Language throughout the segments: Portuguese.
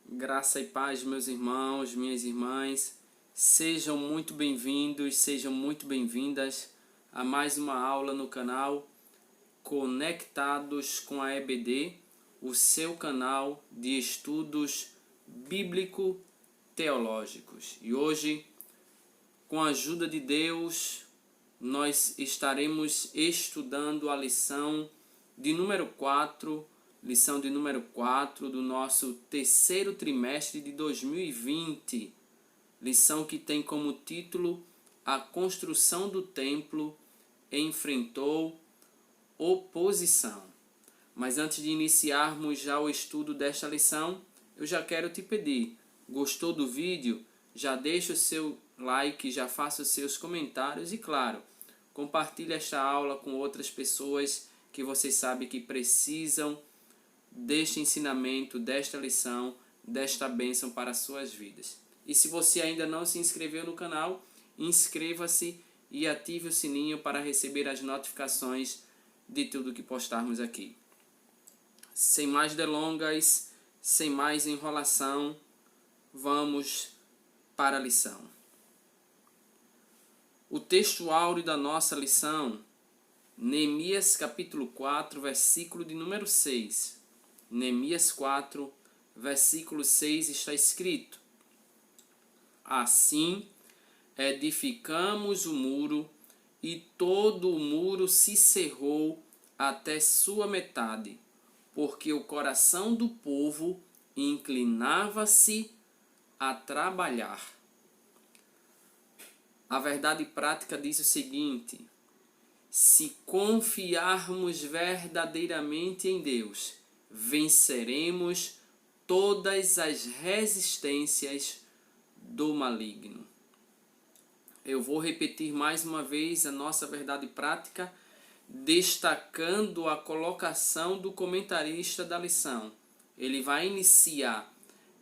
Graça e paz, meus irmãos, minhas irmãs, sejam muito bem-vindos, sejam muito bem-vindas a mais uma aula no canal Conectados com a EBD, o seu canal de estudos bíblico-teológicos. E hoje, com a ajuda de Deus, nós estaremos estudando a lição de número 4 do nosso terceiro trimestre de 2020, lição que tem como título A construção do templo enfrentou oposição. Mas antes de iniciarmos já o estudo desta lição, eu já quero te pedir, gostou do vídeo? Já deixa o seu like, já faça os seus comentários e, claro, compartilhe esta aula com outras pessoas que você sabe que precisam deste ensinamento, desta lição, desta bênção para as suas vidas. E se você ainda não se inscreveu no canal, inscreva-se e ative o sininho para receber as notificações de tudo que postarmos aqui. Sem mais delongas, sem mais enrolação, vamos para a lição. O texto áureo da nossa lição, Neemias capítulo 4, versículo de número 6. Neemias 4, versículo 6 está escrito: Assim edificamos o muro, e todo o muro se cerrou até sua metade, porque o coração do povo inclinava-se a trabalhar. A verdade prática diz o seguinte: se confiarmos verdadeiramente em Deus, venceremos todas as resistências do maligno. Eu vou repetir mais uma vez a nossa verdade prática, destacando a colocação do comentarista da lição. Ele vai iniciar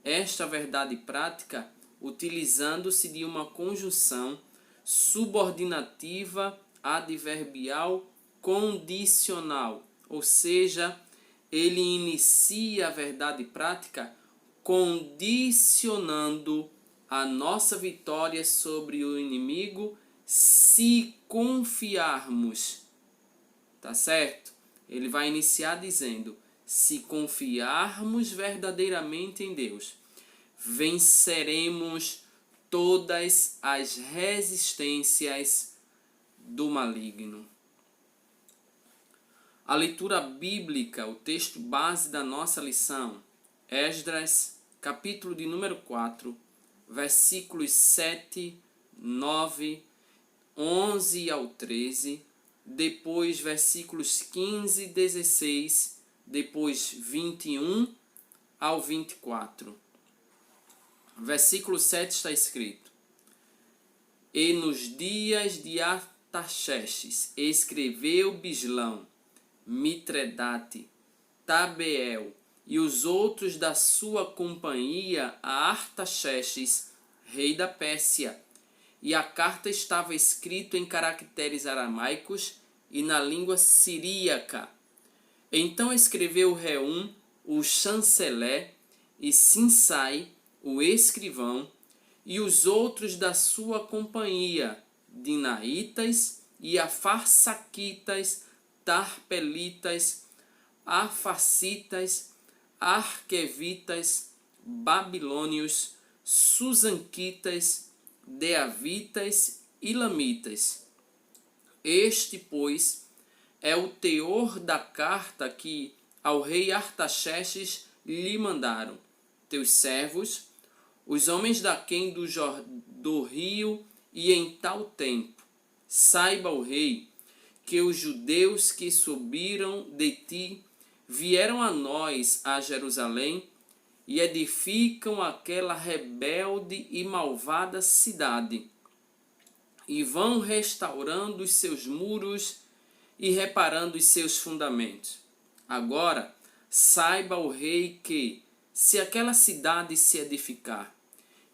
esta verdade prática utilizando-se de uma conjunção subordinativa adverbial condicional, ou seja, ele inicia a verdade prática condicionando a nossa vitória sobre o inimigo se confiarmos. Tá certo? Ele vai iniciar dizendo: se confiarmos verdadeiramente em Deus, venceremos todas as resistências do maligno. A leitura bíblica, o texto base da nossa lição, Esdras, capítulo de número 4, versículos 7, 9, 11 ao 13, depois versículos 15 e 16, depois 21 ao 24. Versículo 7 está escrito: E nos dias de Artaxerxes escreveu Bislão, Mitredate, Tabeel e os outros da sua companhia a Artaxerxes, rei da Pérsia, e a carta estava escrita em caracteres aramaicos e na língua siríaca. Então escreveu Reum, o chanceler, e Sinsai, o escrivão, e os outros da sua companhia, dinaitas e afarsaquitas, tarpelitas, arfacitas, arquevitas, babilônios, susanquitas, deavitas e lamitas. Este, pois, é o teor da carta que ao rei Artaxerxes lhe mandaram teus servos, os homens daquém do rio, e em tal tempo saiba o rei que os judeus que subiram de ti vieram a nós a Jerusalém e edificam aquela rebelde e malvada cidade, e vão restaurando os seus muros e reparando os seus fundamentos. Agora, saiba o rei que, se aquela cidade se edificar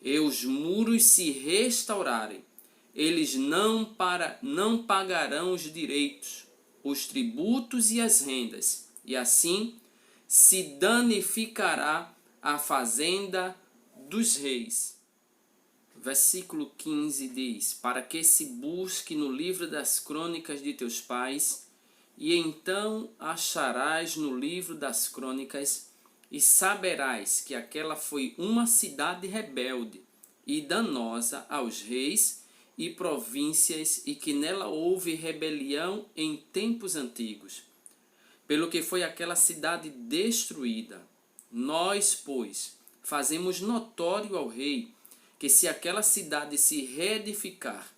e os muros se restaurarem, eles não pagarão os direitos, os tributos e as rendas, e assim se danificará a fazenda dos reis. Versículo 15 diz: para que se busque no livro das crônicas de teus pais, e então acharás no livro das crônicas, e saberás que aquela foi uma cidade rebelde e danosa aos reis e províncias, e que nela houve rebelião em tempos antigos, pelo que foi aquela cidade destruída. Nós, pois, fazemos notório ao rei que se aquela cidade se reedificar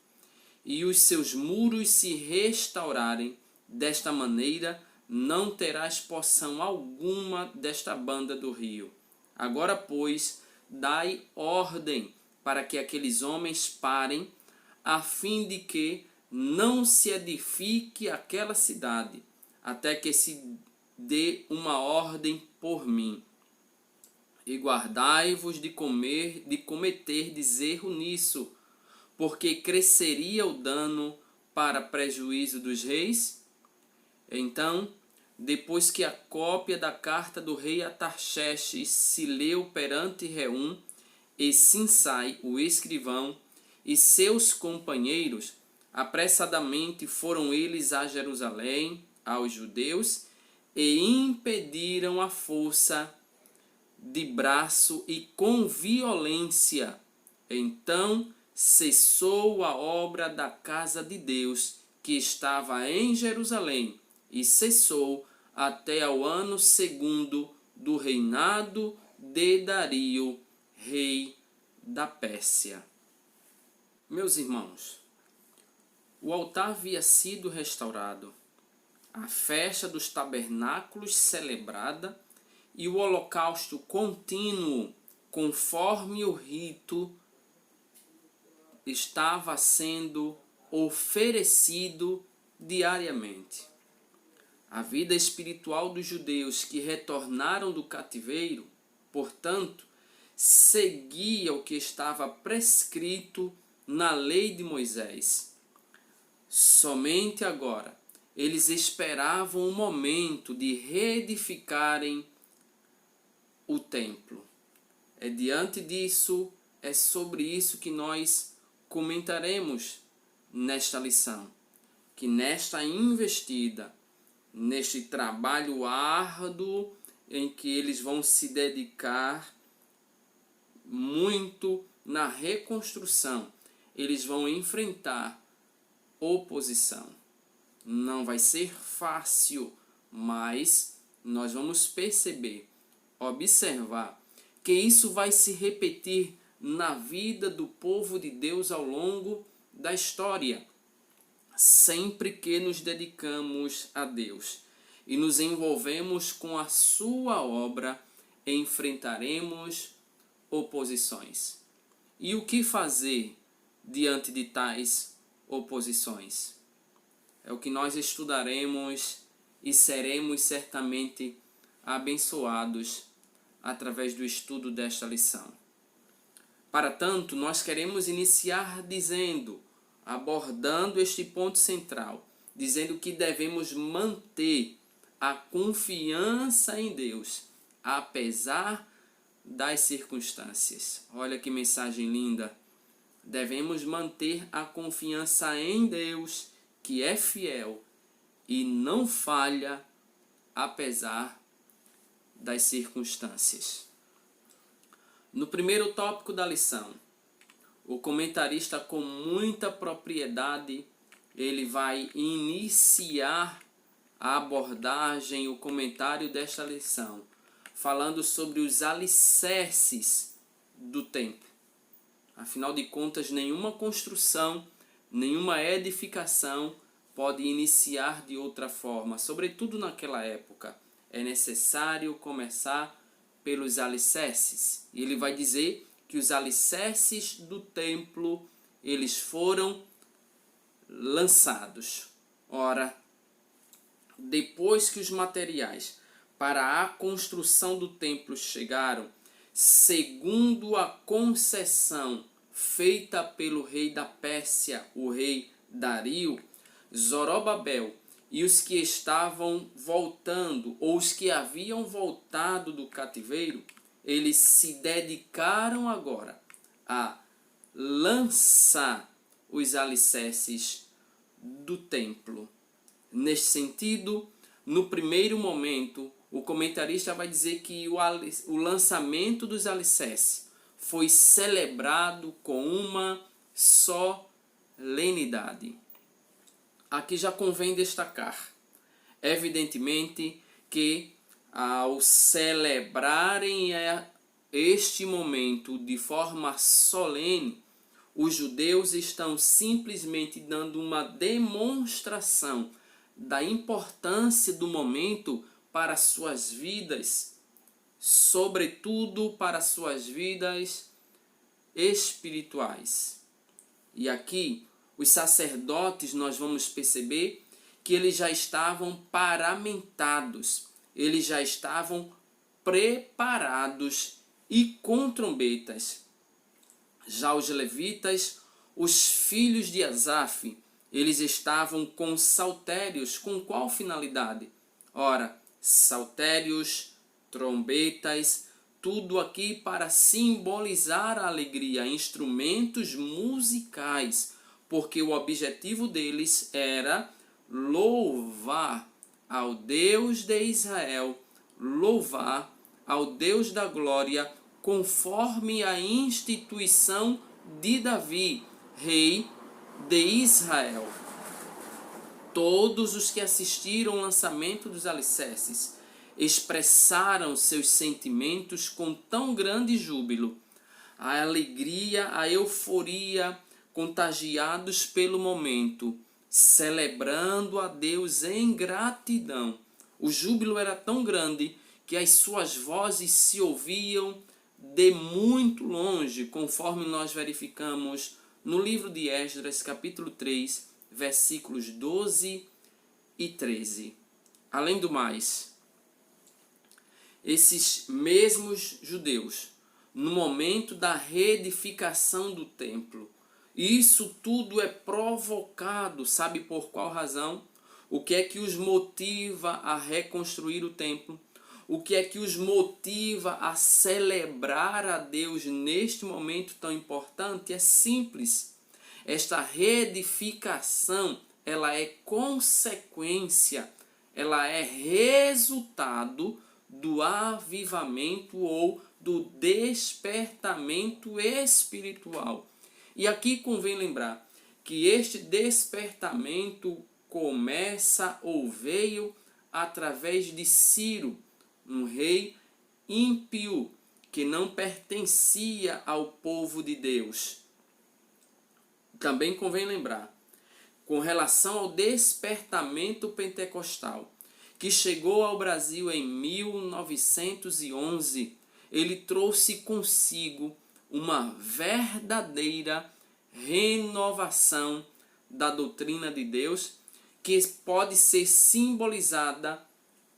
e os seus muros se restaurarem, desta maneira não terás porção alguma desta banda do rio. Agora, pois, dai ordem para que aqueles homens parem, a fim de que não se edifique aquela cidade, até que se dê uma ordem por mim. E guardai-vos de cometerdes erro nisso, porque cresceria o dano para prejuízo dos reis. Então, depois que a cópia da carta do rei Atarxerxes se leu perante Reum e Sinsai, o escrivão, e seus companheiros, apressadamente foram eles a Jerusalém, aos judeus, e impediram a força de braço e com violência. Então cessou a obra da casa de Deus que estava em Jerusalém, e cessou até ao ano segundo do reinado de Dario, rei da Pérsia. Meus irmãos, o altar havia sido restaurado, a festa dos tabernáculos celebrada e o holocausto contínuo, conforme o rito, estava sendo oferecido diariamente. A vida espiritual dos judeus que retornaram do cativeiro, portanto, seguia o que estava prescrito na lei de Moisés. Somente agora eles esperavam o momento de reedificarem o templo. É diante disso, é sobre isso que nós comentaremos nesta lição. Que nesta investida, neste trabalho árduo em que eles vão se dedicar muito na reconstrução, eles vão enfrentar oposição. Não vai ser fácil, mas nós vamos perceber, observar, que isso vai se repetir na vida do povo de Deus ao longo da história. Sempre que nos dedicamos a Deus e nos envolvemos com a sua obra, enfrentaremos oposições. E o que fazer diante de tais oposições? É o que nós estudaremos e seremos certamente abençoados através do estudo desta lição. Para tanto, nós queremos iniciar abordando este ponto central, dizendo que devemos manter a confiança em Deus, apesar das circunstâncias. Olha que mensagem linda! Devemos manter a confiança em Deus, que é fiel e não falha, apesar das circunstâncias. No primeiro tópico da lição, o comentarista, com muita propriedade, ele vai iniciar a abordagem, o comentário desta lição, falando sobre os alicerces do templo. Afinal de contas, nenhuma construção, nenhuma edificação pode iniciar de outra forma, sobretudo naquela época. É necessário começar pelos alicerces. E ele vai dizer que os alicerces do templo, eles foram lançados. Ora, depois que os materiais para a construção do templo chegaram, segundo a concessão feita pelo rei da Pérsia, o rei Dario, Zorobabel e os que estavam voltando, ou os que haviam voltado do cativeiro, eles se dedicaram agora a lançar os alicerces do templo. Neste sentido, no primeiro momento, o comentarista vai dizer que o lançamento dos alicerces foi celebrado com uma solenidade. Aqui já convém destacar, evidentemente, que ao celebrarem este momento de forma solene, os judeus estão simplesmente dando uma demonstração da importância do momento para suas vidas, sobretudo para suas vidas espirituais. E aqui, os sacerdotes, nós vamos perceber que eles já estavam paramentados, eles já estavam preparados e com trombetas. Já os levitas, os filhos de Asaf, eles estavam com saltérios. Com qual finalidade? Ora, saltérios, trombetas, tudo aqui para simbolizar a alegria, instrumentos musicais, porque o objetivo deles era louvar ao Deus de Israel, louvar ao Deus da glória, conforme a instituição de Davi, rei de Israel. Todos os que assistiram ao lançamento dos alicerces expressaram seus sentimentos com tão grande júbilo, a alegria, a euforia, contagiados pelo momento, celebrando a Deus em gratidão. O júbilo era tão grande que as suas vozes se ouviam de muito longe, conforme nós verificamos no livro de Esdras, capítulo 3, versículos 12 e 13. Além do mais, esses mesmos judeus, no momento da reedificação do templo, isso tudo é provocado, sabe por qual razão? O que é que os motiva a reconstruir o templo? O que é que os motiva a celebrar a Deus neste momento tão importante? É simples. Esta reedificação, ela é consequência, ela é resultado do avivamento ou do despertamento espiritual. E aqui convém lembrar que este despertamento começa ou veio através de Ciro, um rei ímpio que não pertencia ao povo de Deus. Também convém lembrar, com relação ao despertamento pentecostal, que chegou ao Brasil em 1911, ele trouxe consigo uma verdadeira renovação da doutrina de Deus, que pode ser simbolizada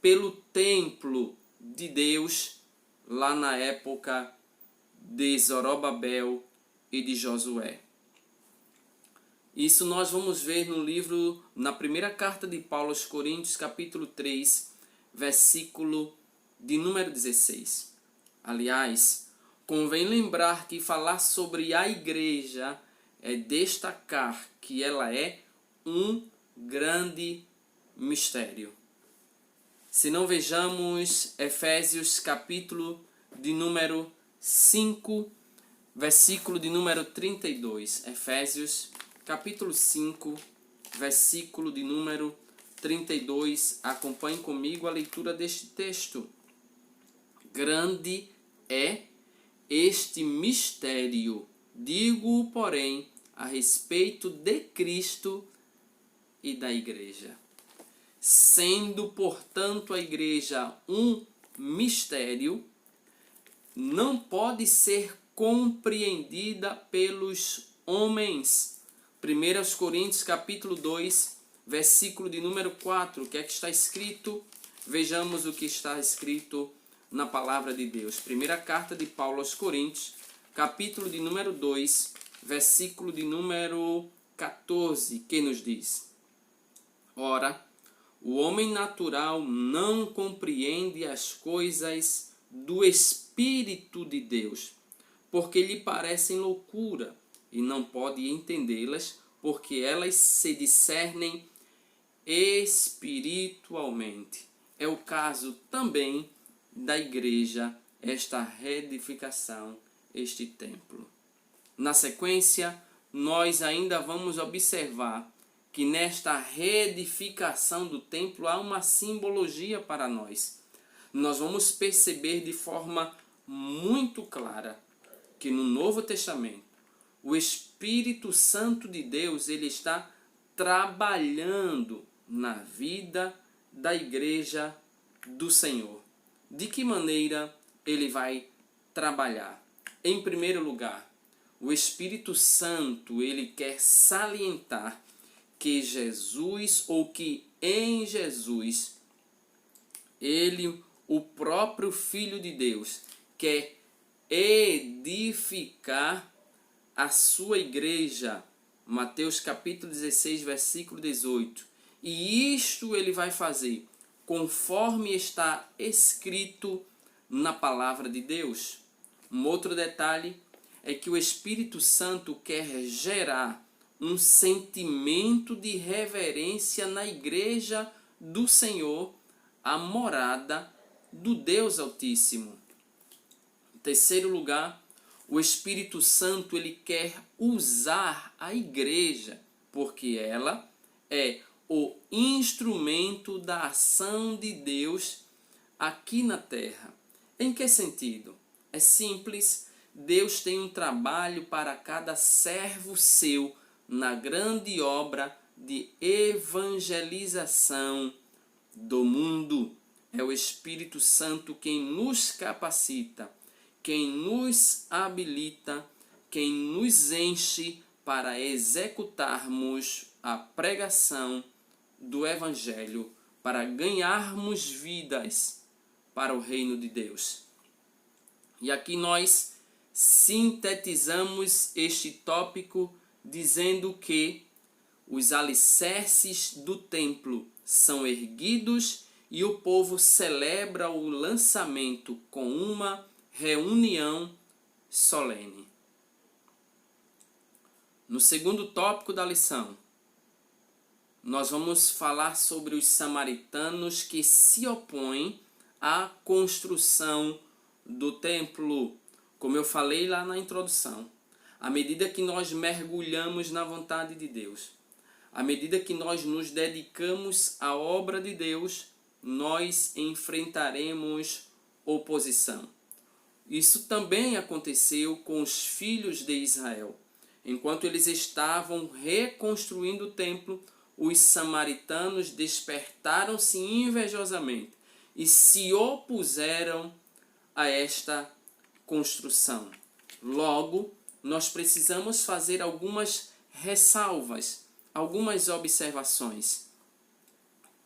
pelo templo de Deus lá na época de Zorobabel e de Josué. Isso nós vamos ver no livro, na primeira carta de Paulo aos Coríntios, capítulo 3, versículo de número 16. Aliás, convém lembrar que falar sobre a igreja é destacar que ela é um grande mistério. Se não vejamos Efésios capítulo de número 5, versículo de número 32. Efésios capítulo 5, versículo de número 32. Acompanhe comigo a leitura deste texto. Grande é este mistério, digo, porém, a respeito de Cristo e da igreja. Sendo, portanto, a igreja um mistério, não pode ser compreendida pelos homens. 1 Coríntios capítulo 2, versículo de número 4, o que é que está escrito? Vejamos o que está escrito na palavra de Deus. Primeira carta de Paulo aos Coríntios, capítulo de número 2, versículo de número 14, que nos diz: Ora, O homem natural não compreende as coisas do Espírito de Deus, porque lhe parecem loucura, e não pode entendê-las, porque elas se discernem espiritualmente. É o caso também da igreja, esta reedificação, este templo. Na sequência, nós ainda vamos observar que nesta reedificação do templo há uma simbologia para nós. Nós vamos perceber de forma muito clara que no Novo Testamento o Espírito Santo de Deus ele está trabalhando na vida da igreja do Senhor. De que maneira ele vai trabalhar? Em primeiro lugar, o Espírito Santo ele quer salientar que Jesus, ou que em Jesus, ele, o próprio Filho de Deus, quer edificar a sua igreja. Mateus capítulo 16, versículo 18. E isto ele vai fazer conforme está escrito na palavra de Deus. Um outro detalhe é que o Espírito Santo quer gerar um sentimento de reverência na igreja do Senhor, a morada do Deus Altíssimo. Em terceiro lugar, o Espírito Santo ele quer usar a igreja, porque ela é o instrumento da ação de Deus aqui na terra. Em que sentido? É simples, Deus tem um trabalho para cada servo seu na grande obra de evangelização do mundo. É o Espírito Santo quem nos capacita, quem nos habilita, quem nos enche para executarmos a pregação do Evangelho, para ganharmos vidas para o reino de Deus. E aqui nós sintetizamos este tópico dizendo que os alicerces do templo são erguidos e o povo celebra o lançamento com uma reunião solene. No segundo tópico da lição, nós vamos falar sobre os samaritanos que se opõem à construção do templo. Como eu falei lá na introdução, à medida que nós mergulhamos na vontade de Deus, à medida que nós nos dedicamos à obra de Deus, nós enfrentaremos oposição. Isso também aconteceu com os filhos de Israel. Enquanto eles estavam reconstruindo o templo, os samaritanos despertaram-se invejosamente e se opuseram a esta construção. Logo, nós precisamos fazer algumas ressalvas, algumas observações.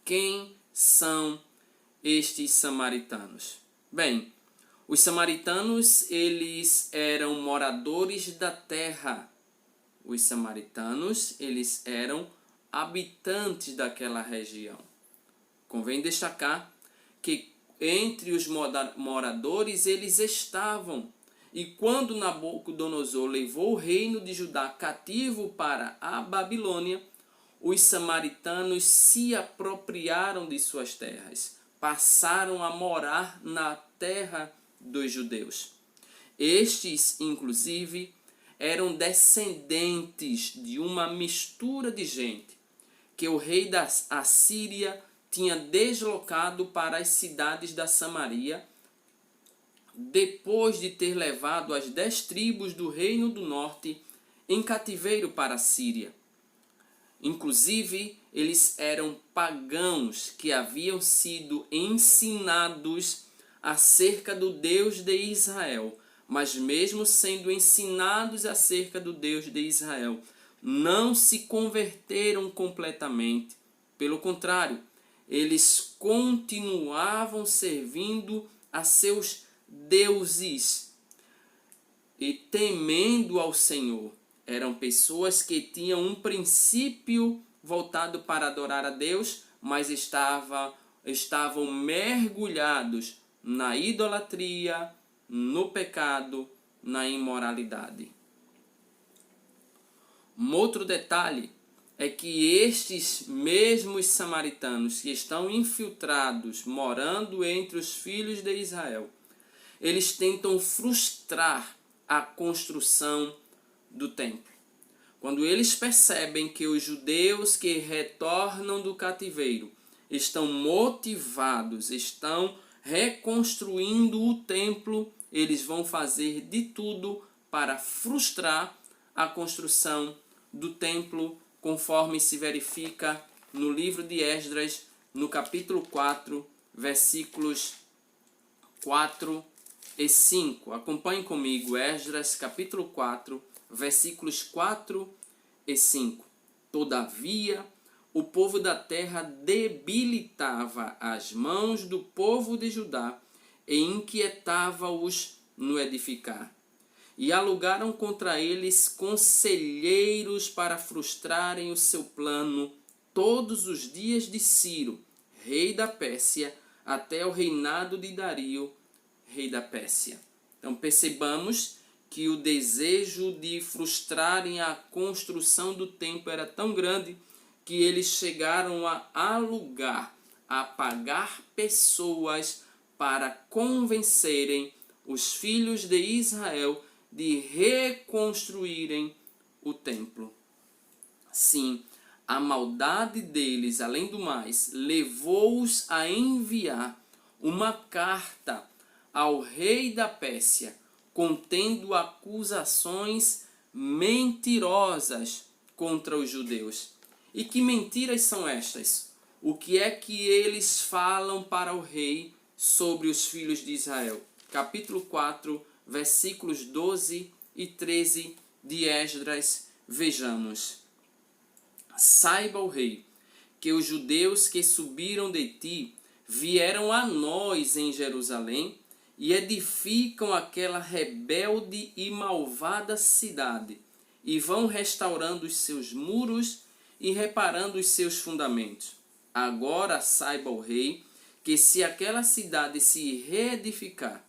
Quem são estes samaritanos? Bem, os samaritanos, eles eram moradores da terra. Os samaritanos, eles eram habitantes daquela região. Convém destacar que entre os moradores eles estavam. E quando Nabucodonosor levou o reino de Judá cativo para a Babilônia, os samaritanos se apropriaram de suas terras, passaram a morar na terra dos judeus. Estes, inclusive, eram descendentes de uma mistura de gente que o rei da Assíria tinha deslocado para as cidades da Samaria, depois de ter levado as 10 tribos do reino do norte em cativeiro para a Síria. Inclusive, eles eram pagãos que haviam sido ensinados acerca do Deus de Israel, mas mesmo sendo ensinados acerca do Deus de Israel, não se converteram completamente. Pelo contrário, eles continuavam servindo a seus deuses e temendo ao Senhor. Eram pessoas que tinham um princípio voltado para adorar a Deus, mas estavam mergulhados na idolatria, no pecado, na imoralidade. Um outro detalhe é que estes mesmos samaritanos que estão infiltrados, morando entre os filhos de Israel, eles tentam frustrar a construção do templo. Quando eles percebem que os judeus que retornam do cativeiro estão motivados, estão reconstruindo o templo, eles vão fazer de tudo para frustrar a construção do templo, conforme se verifica no livro de Esdras, no capítulo 4, versículos 4 e 5. Acompanhe comigo, Esdras, capítulo 4, versículos 4 e 5. Todavia, o povo da terra debilitava as mãos do povo de Judá e inquietava-os no edificar. E alugaram contra eles conselheiros para frustrarem o seu plano todos os dias de Ciro, rei da Pérsia, até o reinado de Dario, rei da Pérsia. Então percebamos que o desejo de frustrarem a construção do templo era tão grande que eles chegaram a alugar, a pagar pessoas para convencerem os filhos de Israel de reconstruírem o templo. Sim, a maldade deles, além do mais, levou-os a enviar uma carta ao rei da Pérsia, contendo acusações mentirosas contra os judeus. E que mentiras são estas? O que é que eles falam para o rei sobre os filhos de Israel? Capítulo 4, versículos 12 e 13 de Esdras, vejamos. Saiba o rei, que os judeus que subiram de ti vieram a nós em Jerusalém e edificam aquela rebelde e malvada cidade, e vão restaurando os seus muros e reparando os seus fundamentos. Agora saiba o rei, que se aquela cidade se reedificar,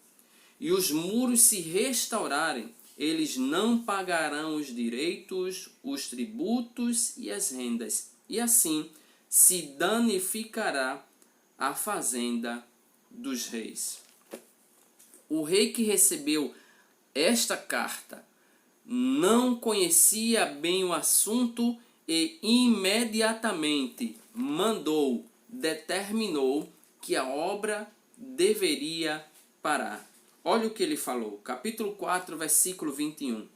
e os muros se restaurarem, eles não pagarão os direitos, os tributos e as rendas, e assim se danificará a fazenda dos reis. O rei que recebeu esta carta não conhecia bem o assunto e imediatamente determinou que a obra deveria parar. Olha o que ele falou, capítulo 4, versículo 21.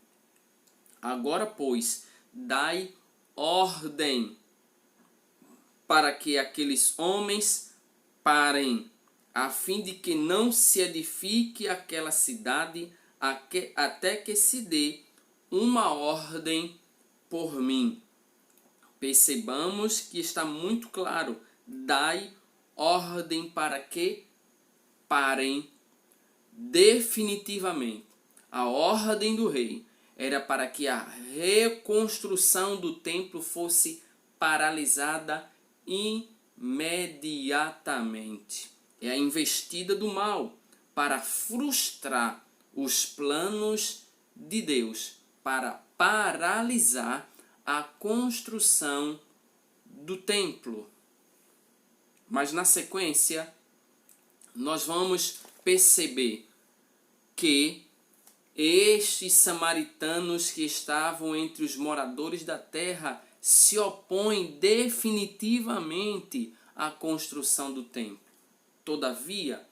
Agora, pois, dai ordem para que aqueles homens parem, a fim de que não se edifique aquela cidade até que se dê uma ordem por mim. Percebamos que está muito claro, dai ordem para que parem definitivamente. A ordem do rei era para que a reconstrução do templo fosse paralisada imediatamente. É a investida do mal para frustrar os planos de Deus, para paralisar a construção do templo. Mas na sequência, nós vamos perceber que estes samaritanos que estavam entre os moradores da terra se opõem definitivamente à construção do templo. Todavia,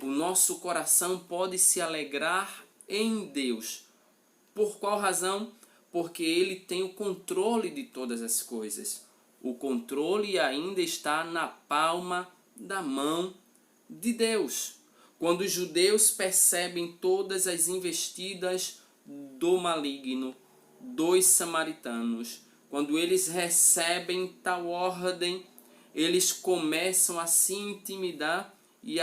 o nosso coração pode se alegrar em Deus. Por qual razão? Porque Ele tem o controle de todas as coisas. O controle ainda está na palma da mão de Deus. Quando os judeus percebem todas as investidas do maligno, dos samaritanos, quando eles recebem tal ordem, eles começam a se intimidar e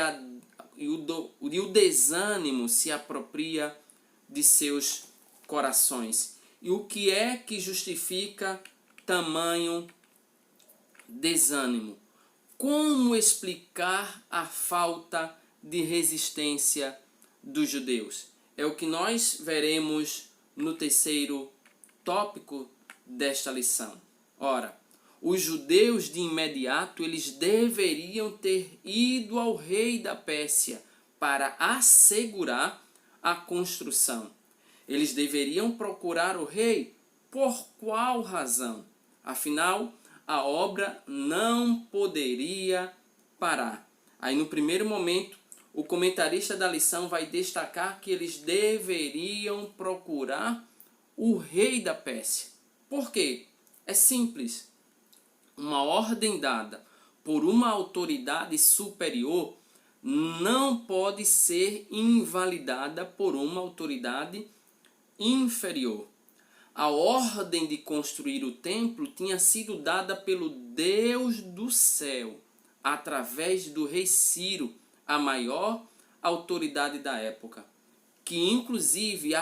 o desânimo se apropria de seus corações. E o que é que justifica tamanho desânimo? Como explicar a falta de resistência dos judeus? É o que nós veremos no terceiro tópico desta lição. Ora, os judeus de imediato eles deveriam ter ido ao rei da Pérsia para assegurar a construção. Eles deveriam procurar o rei. Por qual razão? Afinal, a obra não poderia parar. Aí no primeiro momento, o comentarista da lição vai destacar que eles deveriam procurar o rei da Pérsia. Por quê? É simples. Uma ordem dada por uma autoridade superior não pode ser invalidada por uma autoridade inferior. A ordem de construir o templo tinha sido dada pelo Deus do céu, através do rei Ciro, a maior autoridade da época, que inclusive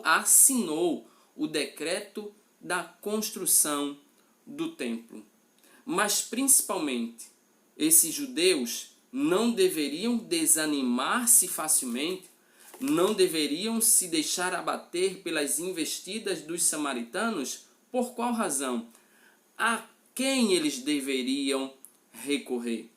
assinou o decreto da construção do templo. Mas principalmente, esses judeus não deveriam desanimar-se facilmente, não deveriam se deixar abater pelas investidas dos samaritanos. Por qual razão? A quem eles deveriam recorrer?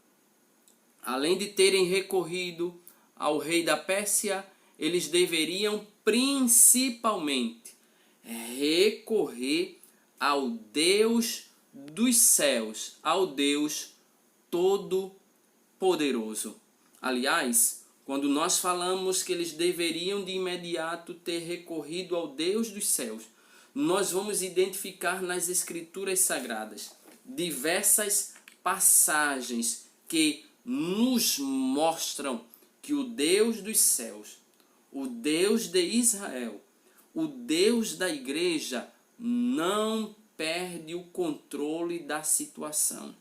Além de terem recorrido ao rei da Pérsia, eles deveriam principalmente recorrer ao Deus dos céus, ao Deus Todo-Poderoso. Aliás, quando nós falamos que eles deveriam de imediato ter recorrido ao Deus dos céus, nós vamos identificar nas Escrituras Sagradas diversas passagens que nos mostram que o Deus dos céus, o Deus de Israel, o Deus da igreja, não perde o controle da situação.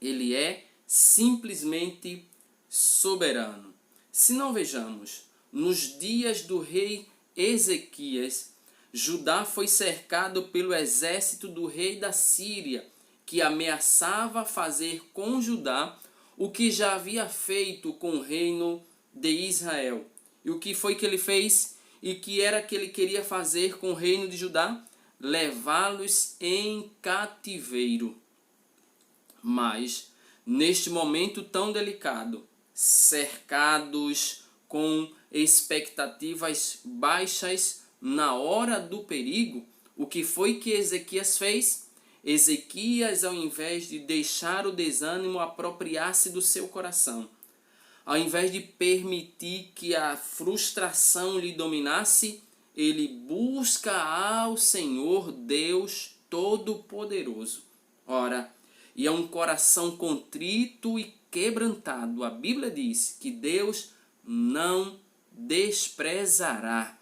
Ele é simplesmente soberano. Se não vejamos, nos dias do rei Ezequias, Judá foi cercado pelo exército do rei da Síria, que ameaçava fazer com Judá o que já havia feito com o reino de Israel. E o que foi que ele fez? E que era que ele queria fazer com o reino de Judá? Levá-los em cativeiro. Mas, neste momento tão delicado, cercados com expectativas baixas na hora do perigo, o que foi que Ezequias fez? Ezequias, ao invés de deixar o desânimo apropriar-se do seu coração, ao invés de permitir que a frustração lhe dominasse, ele busca ao Senhor Deus Todo-Poderoso. Ora, e é um coração contrito e quebrantado. A Bíblia diz que Deus não desprezará.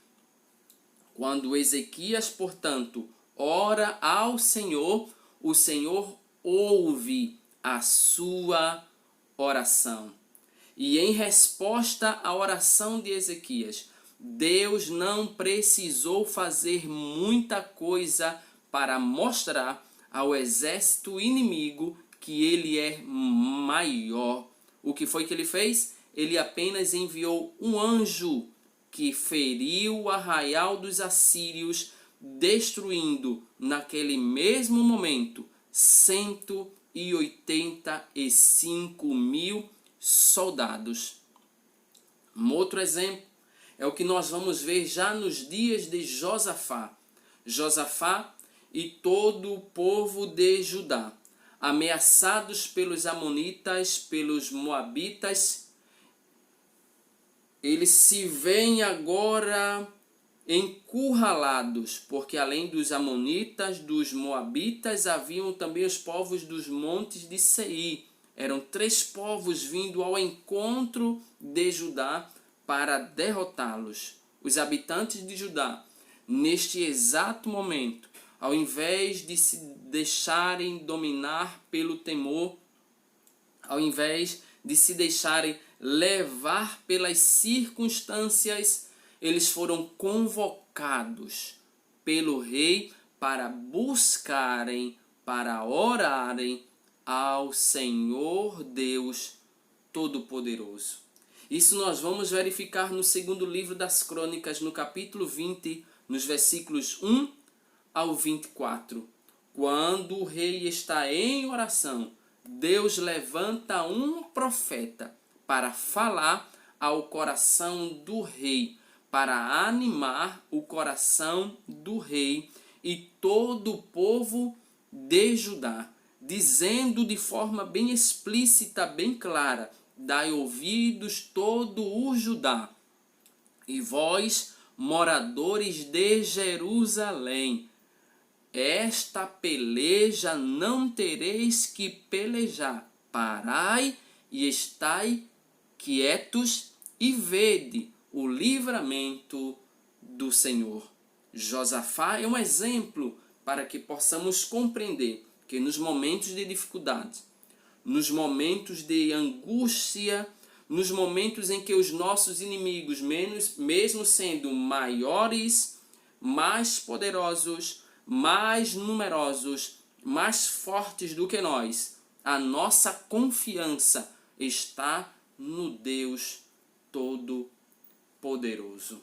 Quando Ezequias, portanto, ora ao Senhor, o Senhor ouve a sua oração. E em resposta à oração de Ezequias, Deus não precisou fazer muita coisa para mostrar ao exército inimigo que ele é maior. O que foi que ele fez? Ele apenas enviou um anjo que feriu o arraial dos assírios, destruindo naquele mesmo momento 185 mil soldados. Um outro exemplo é o que nós vamos ver já nos dias de Josafá. Josafá e todo o povo de Judá, ameaçados pelos amonitas, pelos moabitas, eles se veem agora encurralados, porque além dos amonitas, dos moabitas, haviam também os povos dos montes de Seir. Eram 3 povos vindo ao encontro de Judá para derrotá-los. Os habitantes de Judá, neste exato momento, ao invés de se deixarem dominar pelo temor, ao invés de se deixarem levar pelas circunstâncias, eles foram convocados pelo rei para buscarem, para orarem ao Senhor Deus Todo-Poderoso. Isso nós vamos verificar no segundo livro das Crônicas, no capítulo 20, nos versículos 1 ao 24. Quando o rei está em oração, Deus levanta um profeta para falar ao coração do rei, para animar o coração do rei e todo o povo de Judá, dizendo de forma bem explícita, bem clara: dai ouvidos todo o Judá, e vós, moradores de Jerusalém, esta peleja não tereis que pelejar. Parai e estai quietos e vede o livramento do Senhor. Josafá é um exemplo para que possamos compreender que nos momentos de dificuldade, nos momentos de angústia, nos momentos em que os nossos inimigos, mesmo sendo maiores, mais poderosos, mais numerosos, mais fortes do que nós, a nossa confiança está no Deus Todo-Poderoso.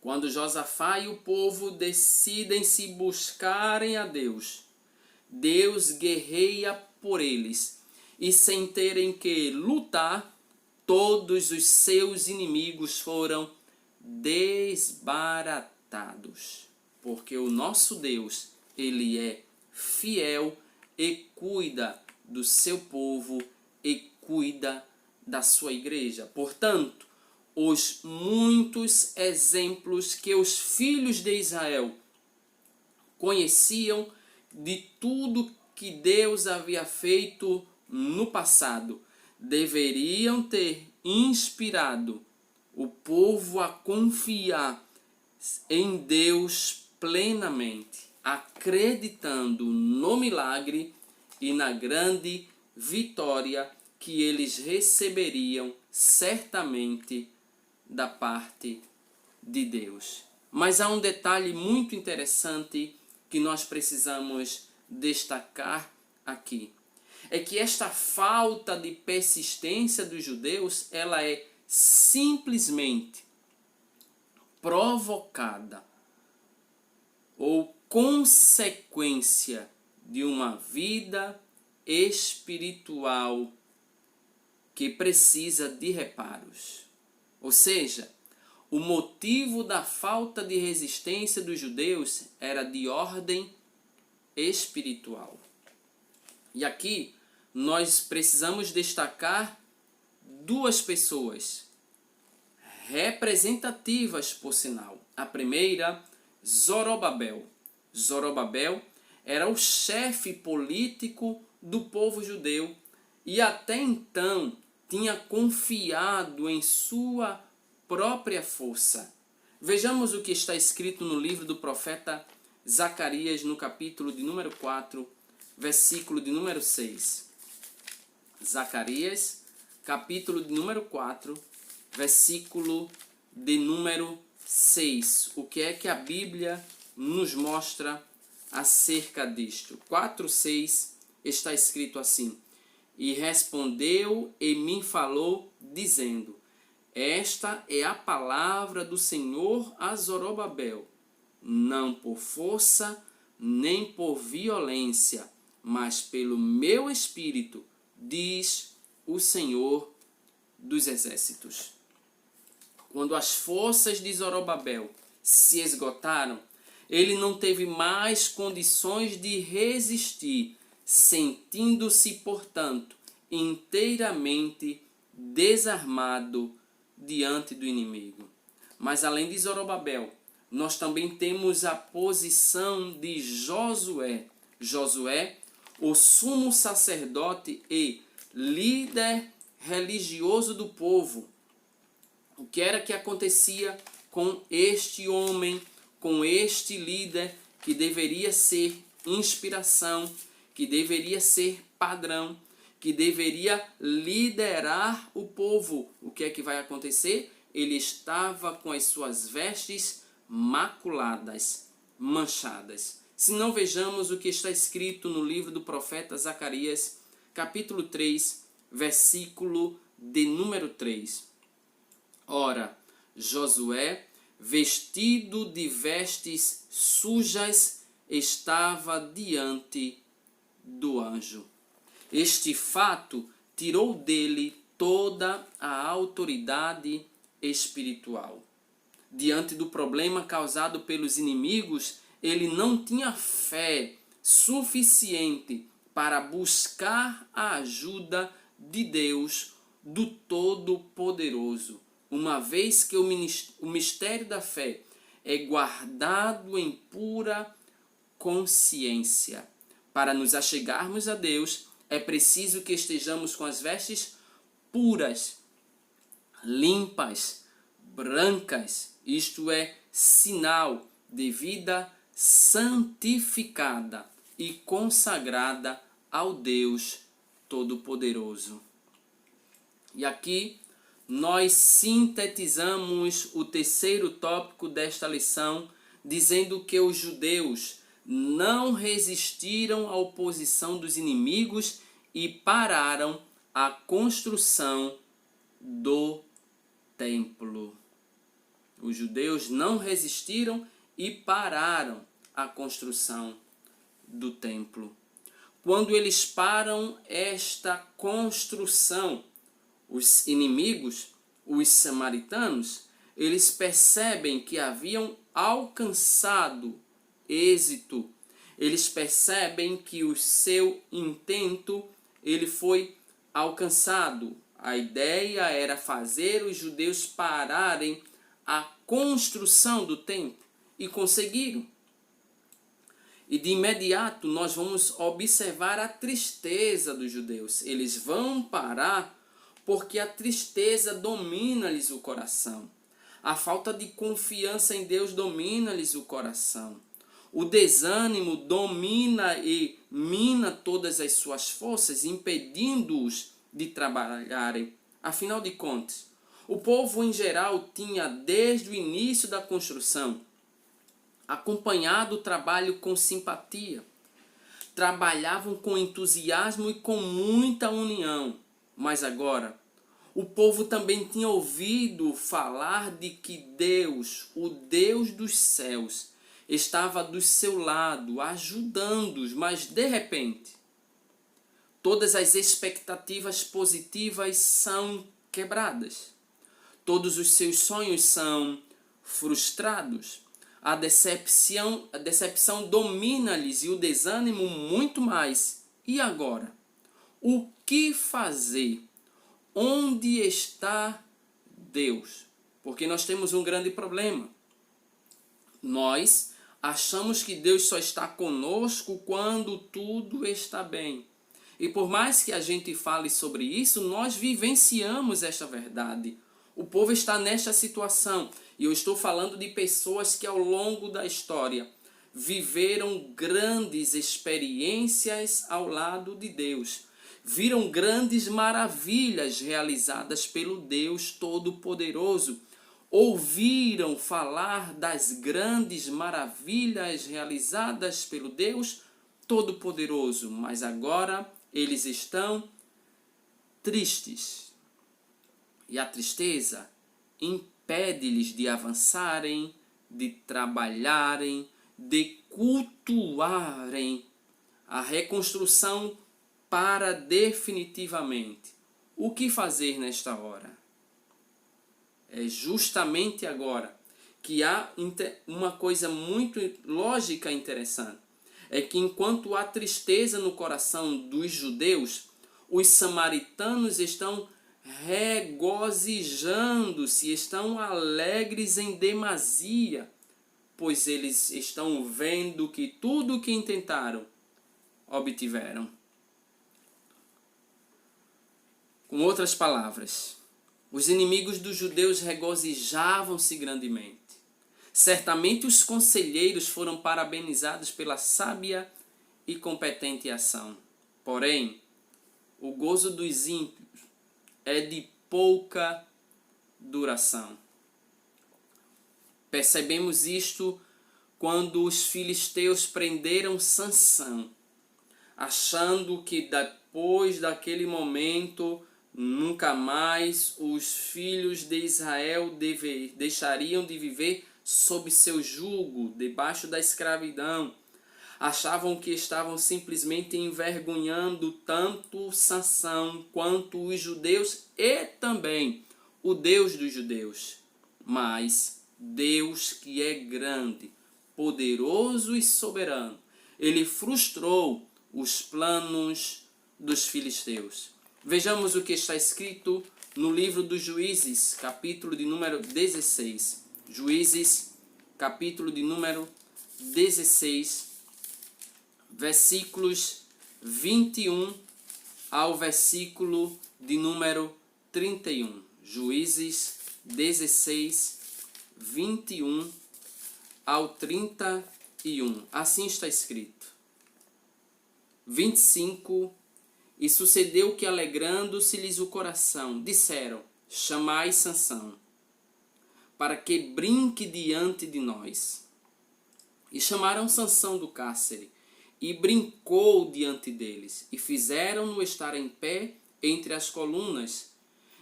Quando Josafá e o povo decidem se buscarem a Deus, Deus guerreia por eles, e sem terem que lutar, todos os seus inimigos foram desbaratados. Porque o nosso Deus, ele é fiel e cuida do seu povo e cuida da sua igreja. Portanto, os muitos exemplos que os filhos de Israel conheciam de tudo que Deus havia feito no passado deveriam ter inspirado o povo a confiar em Deus plenamente, acreditando no milagre e na grande vitória que eles receberiam certamente da parte de Deus. Mas há um detalhe muito interessante que nós precisamos destacar aqui. É que esta falta de persistência dos judeus, ela é simplesmente provocada ou consequência de uma vida espiritual que precisa de reparos. Ou seja, o motivo da falta de resistência dos judeus era de ordem espiritual. E aqui nós precisamos destacar duas pessoas representativas, por sinal. A primeira, Zorobabel. Zorobabel era o chefe político do povo judeu e até então tinha confiado em sua própria força. Vejamos o que está escrito no livro do profeta Zacarias, no capítulo de número 4, versículo de número 6. Zacarias, capítulo de número 4, versículo de número 6. O que é que a Bíblia nos mostra acerca disto? 4:6 está escrito assim: e respondeu e me falou, dizendo: esta é a palavra do Senhor a Zorobabel, não por força nem por violência, mas pelo meu espírito, diz o Senhor dos exércitos. Quando as forças de Zorobabel se esgotaram, ele não teve mais condições de resistir, sentindo-se, portanto, inteiramente desarmado diante do inimigo. Mas além de Zorobabel, nós também temos a posição de Josué. Josué, o sumo sacerdote e líder religioso do povo. O que era que acontecia com este homem, com este líder que deveria ser inspiração, que deveria ser padrão, que deveria liderar o povo? O que é que vai acontecer? Ele estava com as suas vestes maculadas, manchadas. se não vejamos o que está escrito no livro do profeta Zacarias, capítulo 3, versículo de número 3. Ora, Josué, vestido de vestes sujas, estava diante do anjo. Este fato tirou dele toda a autoridade espiritual. Diante do problema causado pelos inimigos, ele não tinha fé suficiente para buscar a ajuda de Deus, do Todo-Poderoso, uma vez que o mistério da fé é guardado em pura consciência. Para nos achegarmos a Deus, é preciso que estejamos com as vestes puras, limpas, brancas, isto é, sinal de vida santificada e consagrada ao Deus Todo-Poderoso. E aqui nós sintetizamos o terceiro tópico desta lição, dizendo que os judeus não resistiram à oposição dos inimigos e pararam a construção do templo. Os judeus não resistiram e pararam a construção do templo. Quando eles param esta construção, os inimigos, os samaritanos, eles percebem que haviam alcançado êxito. Eles percebem que o seu intento ele foi alcançado. A ideia era fazer os judeus pararem a construção do templo e conseguiram. E de imediato nós vamos observar a tristeza dos judeus. Eles vão parar porque a tristeza domina-lhes o coração. A falta de confiança em Deus domina-lhes o coração. O desânimo domina e mina todas as suas forças, impedindo-os de trabalharem. Afinal de contas, o povo em geral tinha, desde o início da construção, acompanhado o trabalho com simpatia. Trabalhavam com entusiasmo e com muita união. Mas agora, o povo também tinha ouvido falar de que Deus, o Deus dos céus, estava do seu lado, ajudando-os, mas de repente, todas as expectativas positivas são quebradas. Todos os seus sonhos são frustrados. A decepção domina-lhes e o desânimo muito mais. E agora? O que fazer? Onde está Deus? Porque nós temos um grande problema. Nós achamos que Deus só está conosco quando tudo está bem. E por mais que a gente fale sobre isso, nós vivenciamos esta verdade. O povo está nesta situação. E eu estou falando de pessoas que ao longo da história viveram grandes experiências ao lado de Deus. Viram grandes maravilhas realizadas pelo Deus Todo-Poderoso. Ouviram falar das grandes maravilhas realizadas pelo Deus Todo-Poderoso. Mas agora eles estão tristes. E a tristeza impede-lhes de avançarem, de trabalharem, de cultuarem. A reconstrução para definitivamente. O que fazer nesta hora? É justamente agora que há uma coisa muito lógica e interessante. É que enquanto há tristeza no coração dos judeus, os samaritanos estão regozijando-se, estão alegres em demasia, pois eles estão vendo que tudo o que intentaram, obtiveram. Com outras palavras, os inimigos dos judeus regozijavam-se grandemente. Certamente os conselheiros foram parabenizados pela sábia e competente ação. Porém, o gozo dos ímpios é de pouca duração. Percebemos isto quando os filisteus prenderam Sansão, achando que depois daquele momento nunca mais os filhos de Israel deixariam de viver sob seu jugo, debaixo da escravidão. Achavam que estavam simplesmente envergonhando tanto Sansão quanto os judeus e também o Deus dos judeus. Mas Deus, que é grande, poderoso e soberano, ele frustrou os planos dos filisteus. Vejamos o que está escrito no livro dos Juízes, capítulo de número 16. Juízes, capítulo de número 16, versículos 21 ao versículo de número 31. Juízes 16, 21 ao 31. Assim está escrito. 25. E sucedeu que, alegrando-se-lhes o coração, disseram: chamai Sansão, para que brinque diante de nós. E chamaram Sansão do cárcere, e brincou diante deles, e fizeram-no estar em pé entre as colunas.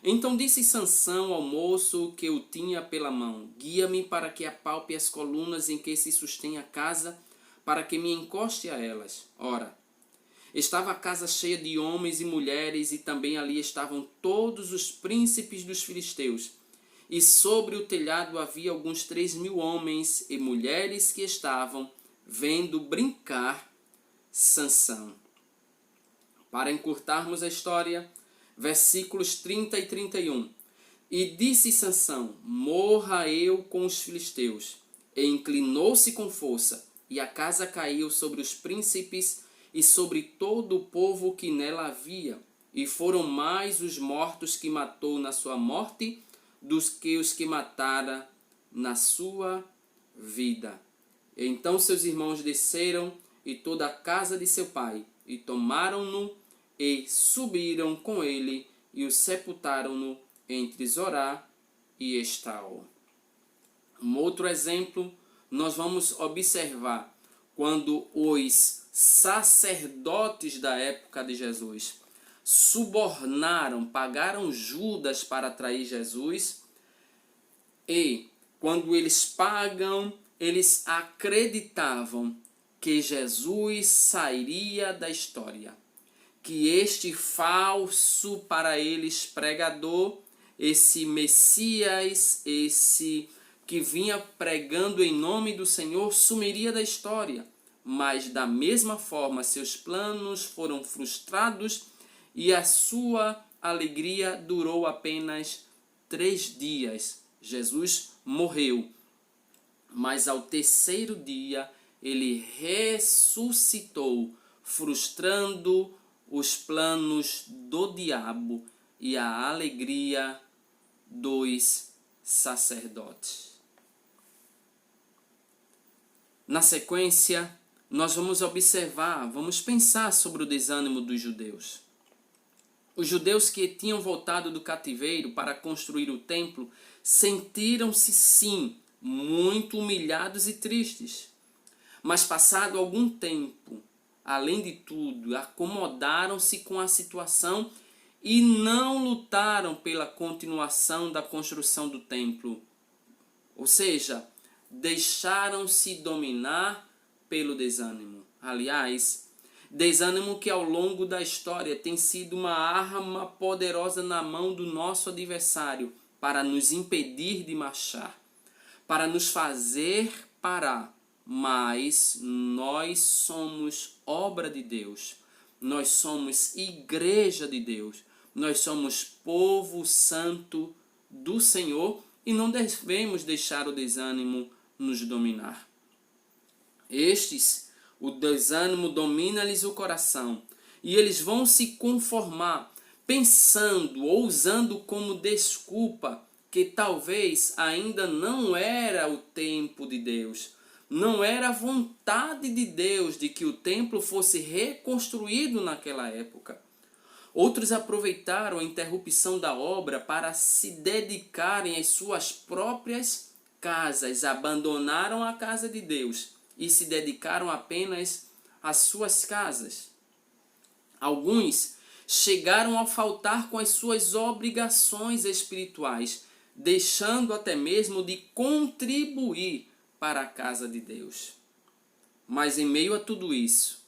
Então disse Sansão ao moço que o tinha pela mão: guia-me para que apalpe as colunas em que se sustém a casa, para que me encoste a elas. Ora, estava a casa cheia de homens e mulheres, e também ali estavam todos os príncipes dos filisteus. E sobre o telhado havia alguns 3.000 homens e mulheres que estavam vendo brincar Sansão. Para encurtarmos a história, versículos 30 e 31. E disse Sansão: morra eu com os filisteus. E inclinou-se com força, e a casa caiu sobre os príncipes e sobre todo o povo que nela havia. E foram mais os mortos que matou na sua morte dos que os que matara na sua vida. Então seus irmãos desceram, e toda a casa de seu pai, e tomaram-no, e subiram com ele, e o sepultaram-no entre Zorá e Estaol. Um outro exemplo nós vamos observar quando os sacerdotes da época de Jesus subornaram, pagaram Judas para trair Jesus, e quando eles pagam, eles acreditavam que Jesus sairia da história, que este falso para eles pregador, esse Messias, esse que vinha pregando em nome do Senhor, sumiria da história. Mas da mesma forma seus planos foram frustrados e a sua alegria durou apenas 3 dias. Jesus morreu, mas ao terceiro dia ele ressuscitou, frustrando os planos do diabo e a alegria dos sacerdotes. Na sequência, nós vamos observar, vamos pensar sobre o desânimo dos judeus. Os judeus que tinham voltado do cativeiro para construir o templo sentiram-se, sim, muito humilhados e tristes. Mas passado algum tempo, além de tudo, acomodaram-se com a situação e não lutaram pela continuação da construção do templo. Ou seja, deixaram-se dominar pelo desânimo. Aliás, desânimo que ao longo da história tem sido uma arma poderosa na mão do nosso adversário para nos impedir de marchar, para nos fazer parar. Mas nós somos obra de Deus, nós somos igreja de Deus, nós somos povo santo do Senhor e não devemos deixar o desânimo nos dominar. O desânimo domina-lhes o coração e eles vão se conformar pensando ou usando como desculpa que talvez ainda não era o tempo de Deus. Não era a vontade de Deus de que o templo fosse reconstruído naquela época. Outros aproveitaram a interrupção da obra para se dedicarem às suas próprias casas abandonaram a casa de Deus e se dedicaram apenas às suas casas. Alguns chegaram a faltar com as suas obrigações espirituais, deixando até mesmo de contribuir para a casa de Deus. Mas em meio a tudo isso,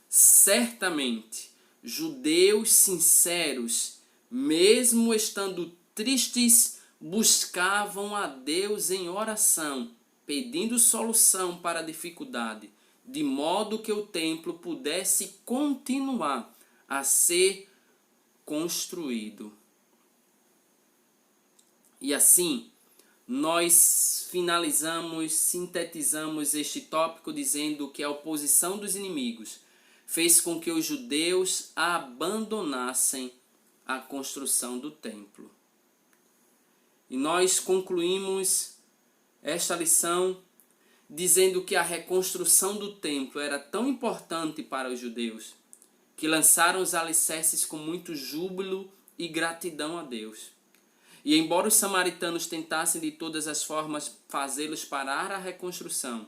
certamente, judeus sinceros, mesmo estando tristes, buscavam a Deus em oração, pedindo solução para a dificuldade, de modo que o templo pudesse continuar a ser construído. E assim, nós sintetizamos este tópico dizendo que a oposição dos inimigos fez com que os judeus abandonassem a construção do templo. E nós concluímos esta lição dizendo que a reconstrução do templo era tão importante para os judeus que lançaram os alicerces com muito júbilo e gratidão a Deus. E embora os samaritanos tentassem de todas as formas fazê-los parar a reconstrução,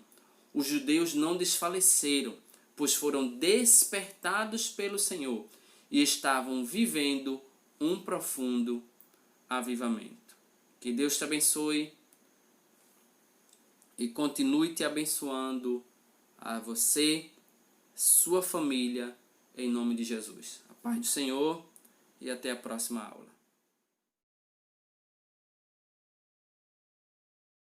os judeus não desfaleceram, pois foram despertados pelo Senhor e estavam vivendo um profundo avivamento. Que Deus te abençoe e continue te abençoando a você, sua família, em nome de Jesus. A paz do Senhor e até a próxima aula.